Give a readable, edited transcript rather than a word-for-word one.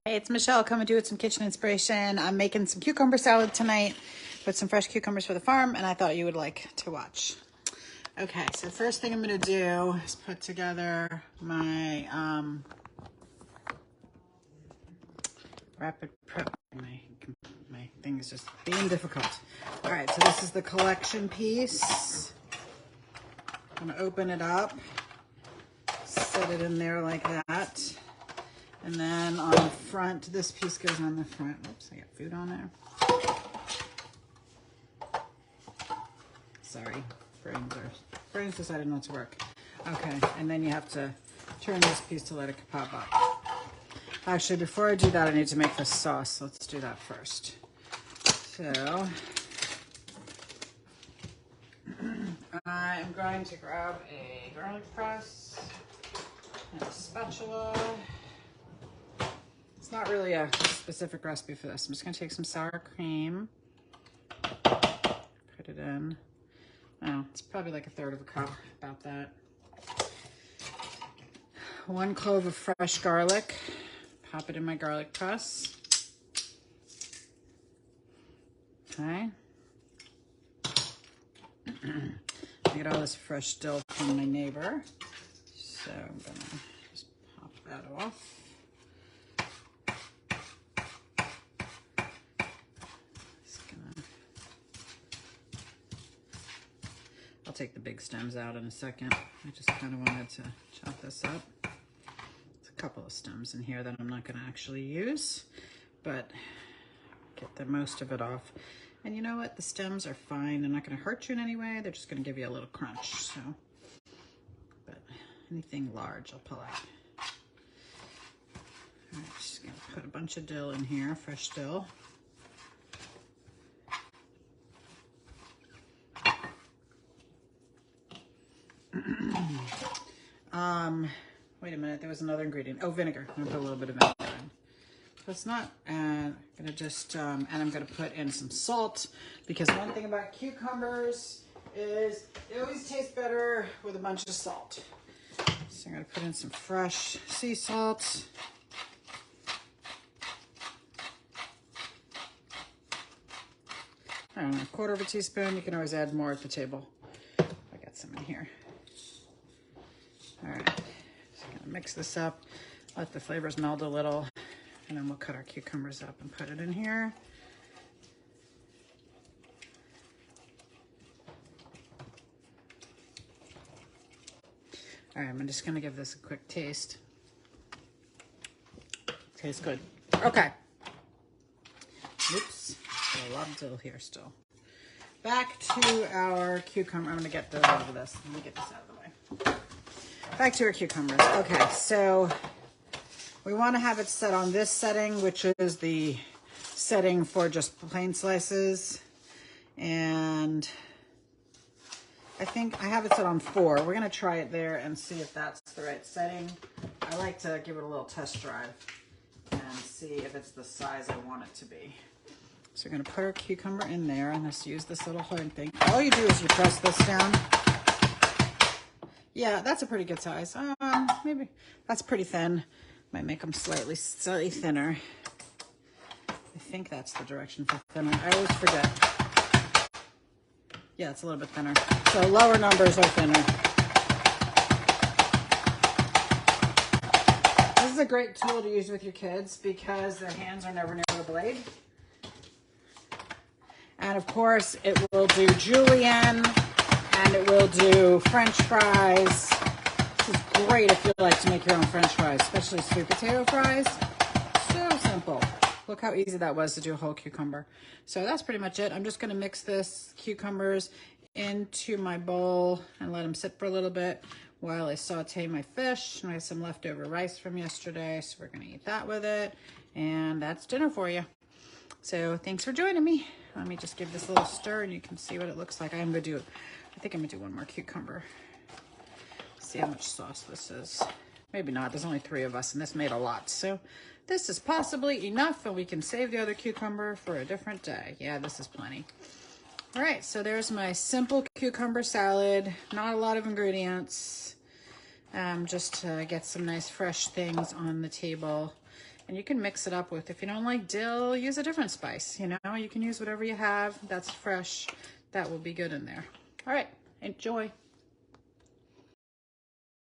Hey, it's Michelle coming to you with some kitchen inspiration. I'm making some cucumber salad tonight with some fresh cucumbers for the farm, and I thought you would like to watch. Okay, so the first thing I'm going to do is put together my Rapid Prep. My thing is just being difficult. All right, so this is the collection piece. I'm going to open it up, set it in there like that. And then on the front, this piece goes on the front. Oops, I got food on there. Sorry, brains decided not to work. Okay, and then you have to turn this piece to let it pop up. Actually, before I do that, I need to make the sauce. Let's do that first. So, I'm going to grab a garlic press and a spatula. It's not really a specific recipe for this. I'm just going to take some sour cream, put it in. Oh, it's probably like 1/3 of a cup, about that. 1 clove of fresh garlic. Pop it in my garlic press. Okay. I get all this fresh dill from my neighbor. So I'm going to just pop that off. I'll take the big stems out in a second. I just kind of wanted to chop this up. There's a couple of stems in here that I'm not going to actually use, but get the most of it off. And you know what? The stems are fine. They're not going to hurt you in any way. They're just going to give you a little crunch. So, but anything large, I'll pull out. All right, just going to put a bunch of dill in here, fresh dill. Wait a minute, there was another ingredient. Oh, vinegar. I'm gonna put a little bit of vinegar in. So it's not, I'm gonna just, and I'm gonna put in some salt, because one thing about cucumbers is they always taste better with a bunch of salt. So I'm gonna put in some fresh sea salt. I don't know, 1/4 of a teaspoon. You can always add more at the table. I got some in here. All right, just gonna mix this up, let the flavors meld a little, and then we'll cut our cucumbers up and put it in here. All right, I'm just gonna give this a quick taste. Tastes good. Okay. Oops, a lot of dill here still. Back to our cucumber. I'm gonna get rid of this. Let me get this out of the way. Back to our cucumbers. Okay, so we want to have it set on this setting, which is the setting for just plain slices. And I think I have it set on 4. We're going to try it there and see if that's the right setting. I like to give it a little test drive and see if it's the size I want it to be. So we're going to put our cucumber in there and just use this little horn thing. All you do is you press this down. Yeah, that's a pretty good size. Maybe that's pretty thin. Might make them slightly thinner. I think that's the direction for thinner. I always forget. Yeah, it's a little bit thinner. So lower numbers are thinner. This is a great tool to use with your kids because their hands are never near the blade. And of course, it will do julienne. And it will do French fries. This is great if you like to make your own French fries, especially sweet potato fries. So simple. Look how easy that was to do a whole cucumber. So that's pretty much it. I'm just going to mix this cucumbers into my bowl and let them sit for a little bit while I saute my fish. And I have some leftover rice from yesterday, so we're going to eat that with it. And that's dinner for you. So thanks for joining me. Let me just give this a little stir and you can see what it looks like. I think I'm gonna do 1 more cucumber. See how much sauce this is. Maybe not, there's only 3 of us and this made a lot. So this is possibly enough and we can save the other cucumber for a different day. Yeah, this is plenty. All right, so there's my simple cucumber salad. Not a lot of ingredients. Just to get some nice fresh things on the table And you can mix it up with, if you don't like dill, use a different spice. You know, you can use whatever you have that's fresh. That will be good in there. All right, enjoy.